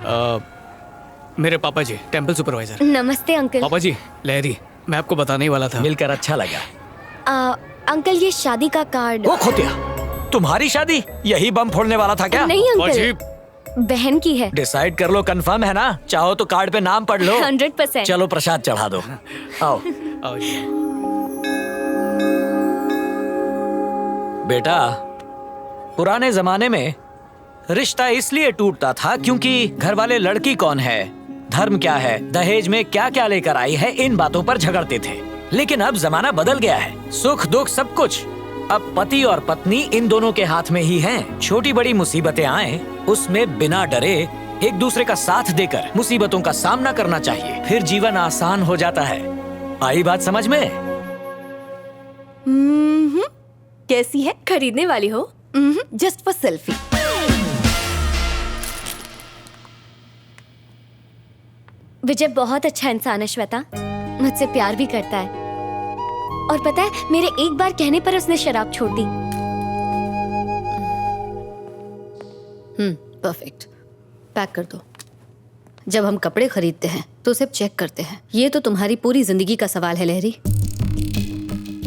मेरे पापा जी, temple supervisor. नमस्ते अंकल। पापा जी, लहरी, मैं आपको बताने ही वाला था। मिलकर अच्छा लगा। अंकल ये शादी का कार्ड। वो खोतिया, तुम्हारी शादी? यही बम फोड़ने वाला था क्या? नहीं पापा जी, अंकल, बहन की है। डिसाइड कर लो, कंफर्म है ना? चाहो तो कार्ड पे नाम पढ़ लो। 100%। चलो प्रसाद चढ़ा दो। आओ आओ जी। बेटा, पुराने जमाने में रिश्ता इसलिए टूटता था क्योंकि घर वाले लड़की कौन है, धर्म क्या है, दहेज में क्या क्या लेकर आई है, इन बातों पर झगड़ते थे। लेकिन अब जमाना बदल गया है, सुख दुख सब कुछ अब पति और पत्नी इन दोनों के हाथ में ही हैं। छोटी बड़ी मुसीबतें आए, उसमें बिना डरे एक दूसरे का साथ देकर मुसीबतों का सामना करना चाहिए, फिर जीवन आसान हो जाता है। आई बात समझ में? कैसी है? खरीदने वाली हो? Just for selfie. विजय बहुत अच्छा इंसान है श्वेता, मुझसे प्यार भी करता है। और पता है, मेरे एक बार कहने पर उसने शराब छोड़ दी। परफेक्ट। पैक कर दो। जब हम कपड़े खरीदते हैं तो उसे चेक करते हैं। ये तो तुम्हारी पूरी जिंदगी का सवाल है लहरी।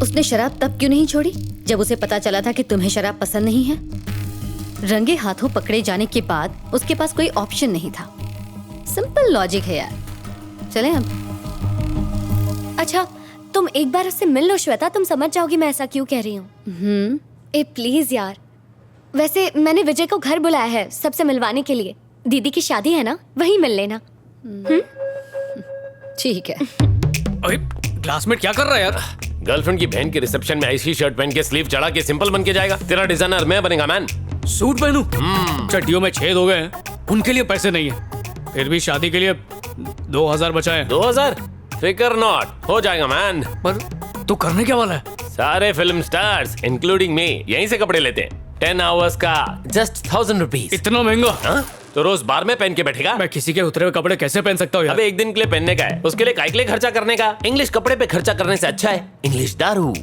उसने शराब तब क्यों नहीं छोड़ी जब उसे पता चला था कि तुम्हें शराब पसंद नहीं है? रंगे हाथों पकड़े जाने के बाद उसके पास कोई ऑप्शन नहीं था। सिंपल लॉजिक है यार। चलें अब। अच्छा, तुम एक बार उससे मिल लो श्वेता, तुम समझ जाओगी मैं ऐसा क्यों कह रही हूँ। ए प्लीज यार। वैसे मैंने विजय को घर बुलाया है सबसे मिलवाने के लिए। दीदी की शादी है ना, वहीं मिल लेना। ठीक है। अरे क्लासमेट क्या कर रहा है यार? गर्लफ्रेंड की बहन के रिसेप्शन में ऐसी शर्ट पहन के स्लीव चढ़ा के सिंपल बन के जाएगा? तेरा डिजाइनर मैं बनेगा मैन। सूट पहनूं? चड्डियों में छेद हो गए हैं, उनके लिए पैसे नहीं है, फिर भी शादी के लिए 2000 बचाए। 2000? फिकर नॉट, हो जाएगा मैन। पर तू करने क्या वाला है? सारे फिल्म स्टार्स इंक्लूडिंग मी यहीं से कपड़े लेते हैं। 10 आवर्स का जस्ट 1000 रुपीज। इतना महंगा? हाँ? तो रोज बार में पहन के बैठेगा? मैं किसी के उतरे हुए कपड़े कैसे पहन सकता हूँ यार? अबे एक दिन के लिए पहनने का है, उसके लिए काय के लिए खर्चा करने का? इंग्लिश कपड़े पे खर्चा करने से अच्छा है इंग्लिश दारू।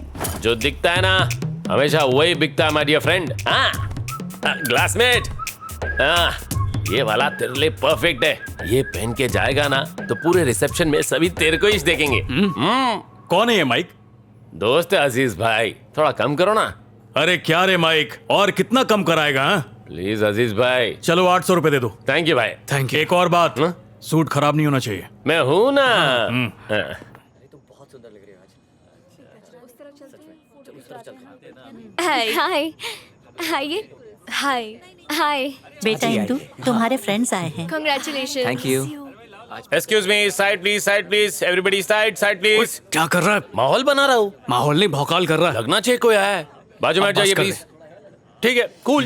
जो दिखता है ना हमेशा वही बिकता है माय डियर फ्रेंड। ग्लासमेट, ये वाला तेरे लिए परफेक्ट है। ये पहन के जाएगा ना तो पूरे रिसेप्शन में सभी तेरे को ही देखेंगे। कौन है ये माइक? दोस्त है अजीज भाई, थोड़ा कम करो ना। अरे क्या रे माइक, और कितना कम कराएगा? हाँ? प्लीज अजीज भाई। चलो 800 रुपए दे दो। थैंक यू भाई। Thank you. एक और बात, हाँ? सूट खराब नहीं होना चाहिए। मैं हूं ना। हाँ। हाय हाय हाय हाय हाय। बेटा इंदु, तुम्हारे फ्रेंड्स आए हैं। Congratulation. Thank you. Excuse me, side please, everybody side please. क्या कर रहा है? माहौल बना रहा हूँ। माहौल नहीं, भौकाल कर रहा है। लगना चाहिए कोई आया है। बाजू में अब हट जाइए बस कर प्लीज। ठीक है, कूल।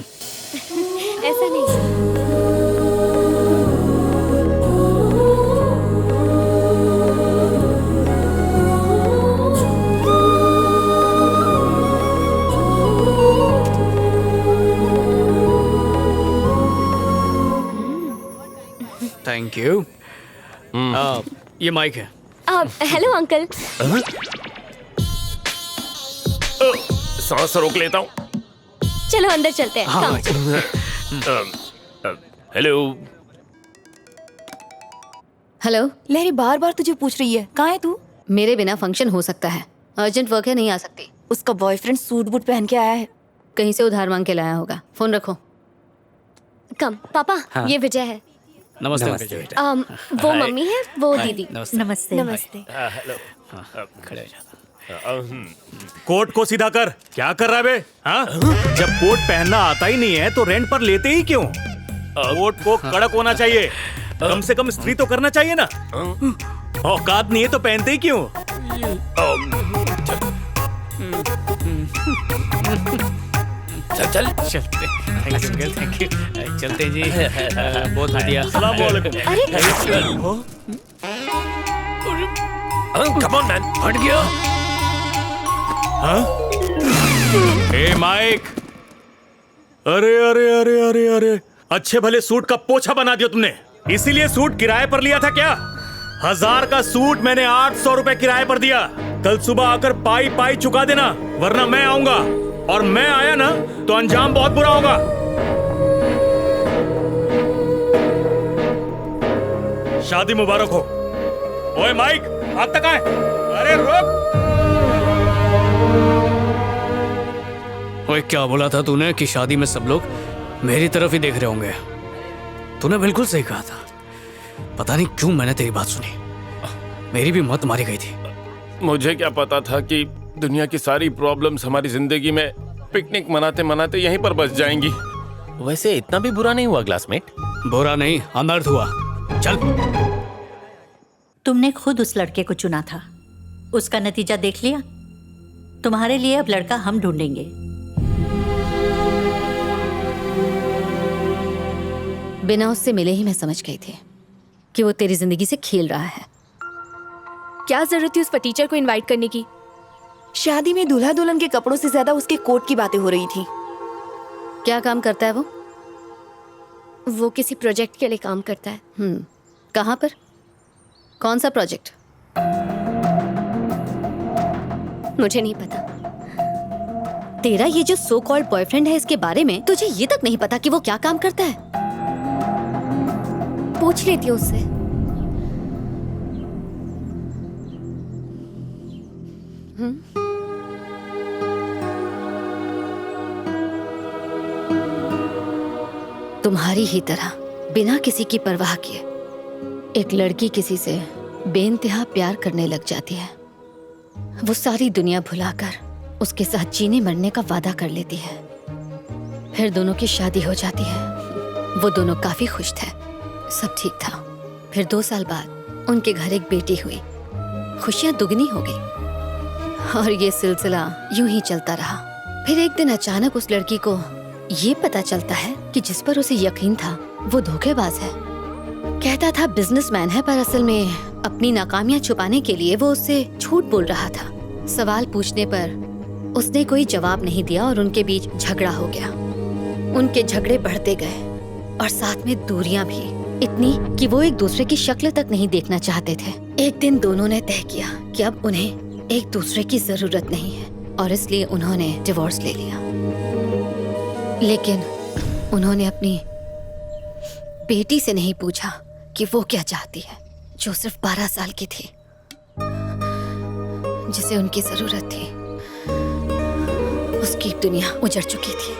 ऐसा नहीं। Thank you. ये माइक है। Hello uncle. सांस रोक लेता हूँ। चलो अंदर चलते हैं। हाँ, Come. हेलो। हेलो। लहरी बार बार तुझे पूछ रही है, कहाँ है तू? मेरे बिना फंक्शन हो सकता है, अर्जेंट वर्क है, नहीं आ सकती। उसका बॉयफ्रेंड सूट बूट पहन के आया है। कहीं से उधार मांग के लाया होगा। फोन रखो। कम पापा, ये विजय है। नमस्ते अंकल। वो मम्मी है, वो दीदी। नमस्ते। नमस्ते। नमस्ते। खड़े हो जाओ। कोट को सीधा कर। क्या कर रहा है बे? हाँ? जब कोट पहनना आता ही नहीं है तो रेंट पर लेते ही क्यों? कोट को कड़क होना चाहिए, कम से कम इस्त्री तो करना चाहिए ना। औकात नहीं है तो पहनते ही क्यों? चल चलते। Thank you uncle, thank you. चलते जी। बहुत बढ़िया। अस्सलाम वालेकुम। Come on man. हट गया। हाँ? ए माइक, अरे अरे अरे अरे अरे, अच्छे भले सूट का पोछा बना दिया तुमने। इसीलिए सूट किराए पर लिया था क्या? 1000 का सूट मैंने 800 रुपए किराए पर दिया। कल सुबह आकर पाई पाई चुका देना, वरना मैं आऊंगा, और मैं आया ना तो अंजाम बहुत बुरा होगा। शादी मुबारक हो। ओए माइक, हाथ तक आए। अरे रुक। ओए क्या बोला था तूने कि शादी में सब लोग मेरी तरफ ही देख रहे होंगे? तूने बिल्कुल सही कहा था। पता नहीं क्यों मैंने तेरी बात सुनी, मेरी भी मत मारी गई थी। मुझे क्या पता था कि दुनिया की सारी प्रॉब्लम्स हमारी जिंदगी में पिकनिक मनाते मनाते यहीं पर बस जाएंगी। वैसे इतना भी बुरा नहीं हुआ क्लासमेट। बुरा नहीं, अनर्थ हुआ। चल। तुमने खुद उस लड़के को चुना था, उसका नतीजा देख लिया। तुम्हारे लिए अब लड़का हम ढूंढेंगे। बिना उससे मिले ही मैं समझ गई थी कि वो तेरी जिंदगी से खेल रहा है। क्या जरूरत थी उस पर टीचर को इनवाइट करने की? शादी में दूल्हा दुल्हन के कपड़ों से ज्यादा उसके कोट की बातें हो रही थी। क्या काम करता है वो? वो किसी प्रोजेक्ट के लिए काम करता है। कहाँ पर? कौन सा प्रोजेक्ट? मुझे नहीं पता। तेरा ये जो सो कॉल्ड बॉयफ्रेंड है, इसके बारे में तुझे ये तक नहीं पता कि वो क्या काम करता है? पूछ लेती हूँ उससे। तुम्हारी ही तरह बिना किसी की परवाह किए एक लड़की किसी से बेइंतहा प्यार करने लग जाती है। वो सारी दुनिया भुलाकर उसके साथ जीने मरने का वादा कर लेती है। फिर दोनों की शादी हो जाती है। वो दोनों काफी खुश थे, सब ठीक था। फिर 2 साल बाद उनके घर एक बेटी हुई। खुशियां दुगनी हो गई और ये सिलसिला यूं ही चलता रहा। फिर एक दिन अचानक उस लड़की को ये पता चलता है कि जिस पर उसे यकीन था वो धोखेबाज है। कहता था बिजनेसमैन है, पर असल में अपनी नाकामियां छुपाने के लिए वो उससे झूठ बोल रहा था। सवाल पूछने पर उसने कोई जवाब नहीं दिया और उनके बीच झगड़ा हो गया। उनके झगड़े बढ़ते गए और साथ में दूरियां भी, इतनी कि वो एक दूसरे की शक्ल तक नहीं देखना चाहते थे। एक दिन दोनों ने तय किया कि अब उन्हें एक दूसरे की जरूरत नहीं है और इसलिए उन्होंने डिवोर्स ले लिया। लेकिन उन्होंने अपनी बेटी से नहीं पूछा कि वो क्या चाहती है, जो सिर्फ 12 साल की थी, जिसे उनकी जरूरत थी। उसकी दुनिया उजड़ चुकी थी।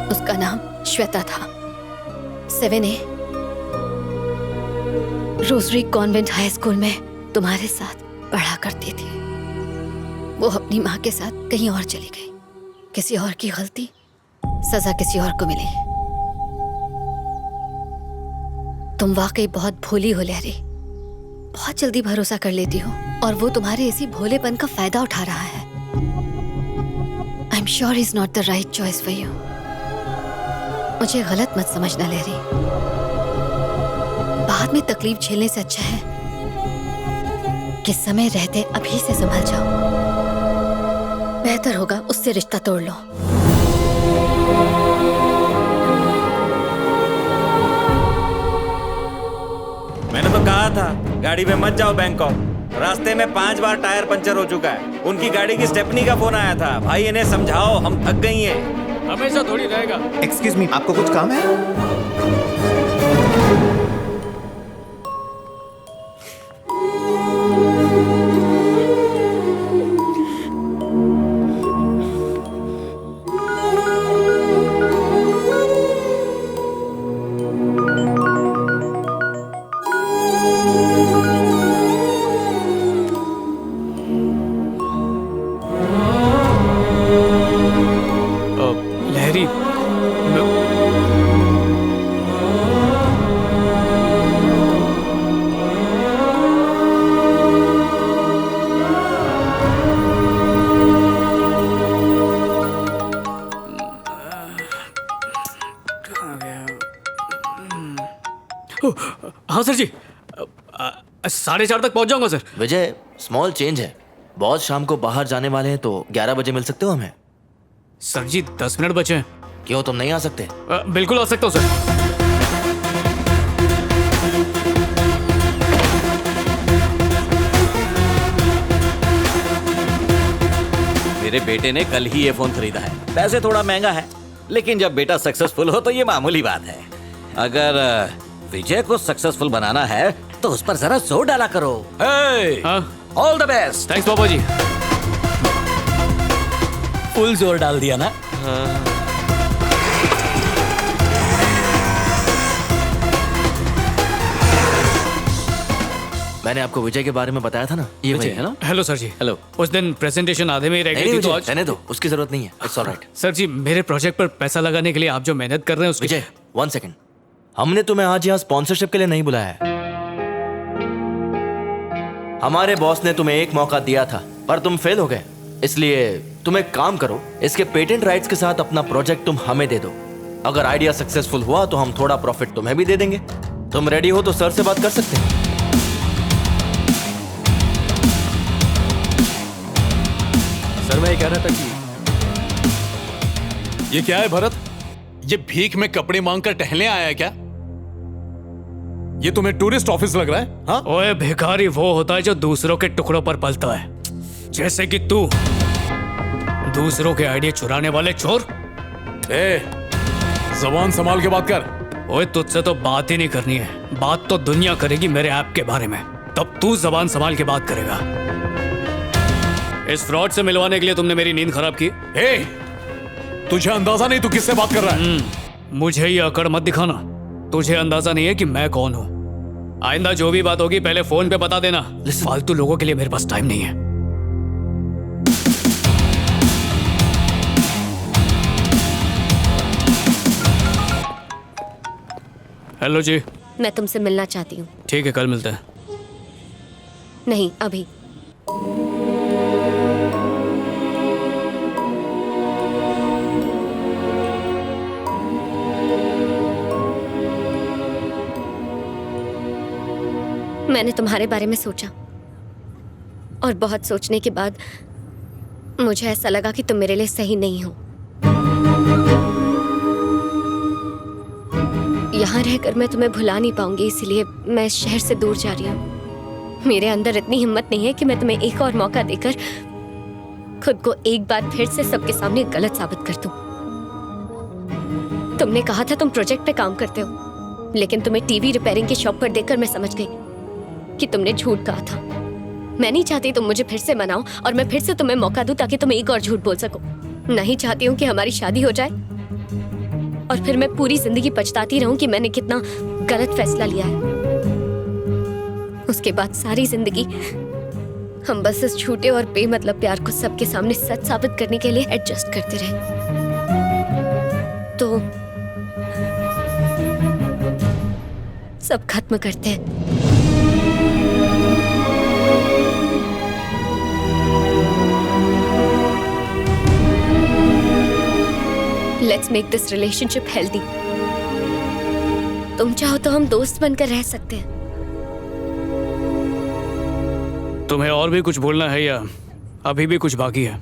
उसका नाम श्वेता था। 7A rosary convent high school में तुम्हारे साथ पढ़ा करती थी। वो अपनी माँ के साथ कहीं और चली गई। किसी और की गलती, सजा किसी और को मिली। तुम वाकई बहुत भोली हो लहरी, बहुत जल्दी भरोसा कर लेती हो और वो तुम्हारे इसी भोलेपन का फायदा उठा रहा है। I am sure is not the right choice for you. मुझे गलत मत समझना लहरी। बाद में तकलीफ झेलने से अच्छा है कि समय रहते अभी से संभल जाओ। बेहतर होगा उससे रिश्ता तोड़ लो। मैंने तो कहा था गाड़ी में मत जाओ बैंकॉक। रास्ते में 5 बार टायर पंचर हो चुका है। उनकी गाड़ी की स्टेपनी का फोन आया था, भाई इन्हें समझाओ, हम थक गई हैं। हमेशा थोड़ी रहेगा। एक्सक्यूज मी, आपको कुछ काम है? लहरी, हाँ सर जी, 4:30 तक पहुंच जाऊंगा सर। विजय, स्मॉल चेंज है। बॉस शाम को बाहर जाने वाले हैं तो 11 बजे मिल सकते हो हमें? सर जी 10 मिनट बचे हैं। क्यों, तुम नहीं आ सकते? बिल्कुल आ सकता हूँ सर। मेरे बेटे ने कल ही ये फोन खरीदा है। पैसे थोड़ा महंगा है, लेकिन जब बेटा सक्सेसफुल हो तो ये मामूली बात है। अगर विजय को सक्सेसफुल बनाना है तो उस पर जरा जोर डाला करो। All the best. थैंक्स पापा जी। फुल जोर डाल दिया ना? मैंने आपको विजय के बारे में बताया था ना, ये वही है ना? हेलो सर जी। हेलो। उस दिन प्रेजेंटेशन आधे में ही रह गई थी तो आज। रहने दो, उसकी जरूरत नहीं है। It's alright. सर जी, मेरे प्रोजेक्ट पर पैसा लगाने के लिए आप जो मेहनत कर रहे हैं उसके विजय 1 सेकंड, हमने तुम्हें आज यहाँ स्पॉन्सरशिप के लिए नहीं बुलाया है। हमारे बॉस ने तुम्हें एक मौका दिया था पर तुम फेल हो गए, इसलिए तुम एक काम करो, इसके पेटेंट राइट्स के साथ अपना प्रोजेक्ट तुम हमें दे दो। अगर आइडिया सक्सेसफुल हुआ तो हम थोड़ा प्रॉफिट तुम्हें भी दे देंगे। तुम रेडी हो तो सर से बात कर सकते हैं। सर मैं ये कह रहा था कि ये क्या है भरत, ये भीख में कपड़े मांग कर टहलने आया है क्या? ये तुम्हें टूरिस्ट ऑफिस लग रहा है? हाँ? ओए भिखारी वो होता है जो दूसरों के टुकड़ों पर पलता है, जैसे कि तू, दूसरों के आइडिया चुराने वाले चोर। जबान संभाल के बात कर। ओए तुझसे तो बात ही नहीं करनी है, बात तो दुनिया करेगी मेरे ऐप के बारे में, तब तू जबान संभाल के बात करेगा। इस फ्रॉड से मिलवाने के लिए तुमने मेरी नींद खराब की। तुझे अंदाजा नहीं तू किससे बात कर रहा है? मुझे ये अकड़ मत दिखाना, तुझे अंदाजा नहीं है कि मैं कौन हूं। आइंदा जो भी बात होगी पहले फोन पे बता देना, फालतू लोगों के लिए मेरे पास टाइम नहीं है। हेलो जी। मैं तुमसे मिलना चाहती हूँ। ठीक है, कल मिलते हैं। नहीं, अभी। मैंने तुम्हारे बारे में सोचा और बहुत सोचने के बाद मुझे ऐसा लगा कि तुम मेरे लिए सही नहीं हो। यहाँ रहकर मैं तुम्हें भुला नहीं पाऊंगी, इसलिए मैं इस शहर से दूर जा रही हूँ। मेरे अंदर इतनी हिम्मत नहीं है कि मैं तुम्हें एक और मौका देकर खुद को एक बार फिर से सबके सामने गलत साबित कर दूं। तुमने कहा था तुम प्रोजेक्ट पे काम करते हो, लेकिन तुम्हें टीवी रिपेयरिंग की शॉप पर देखकर मैं समझ गई कि तुमने झूठ कहा था। मैं नहीं चाहती तुम मुझे फिर से मनाओ और मैं फिर से तुम्हें मौका दूं ताकि तुम एक और झूठ बोल सको। नहीं चाहती हूँ कि हमारी शादी हो जाए और फिर मैं पूरी जिंदगी पछताती रहूं कि मैंने कितना गलत फैसला लिया है। उसके बाद सारी जिंदगी हम बस इस झूठे और बेमतलब प्यार को सबके सामने सच साबित करने के लिए एडजस्ट करते रहे। तो सब खत्म करते हैं। Let's make this relationship healthy. तुम चाहो तो हम दोस्त बनकर रह सकते हैं। तुम्हें और भी कुछ बोलना है या अभी भी कुछ बाकी है?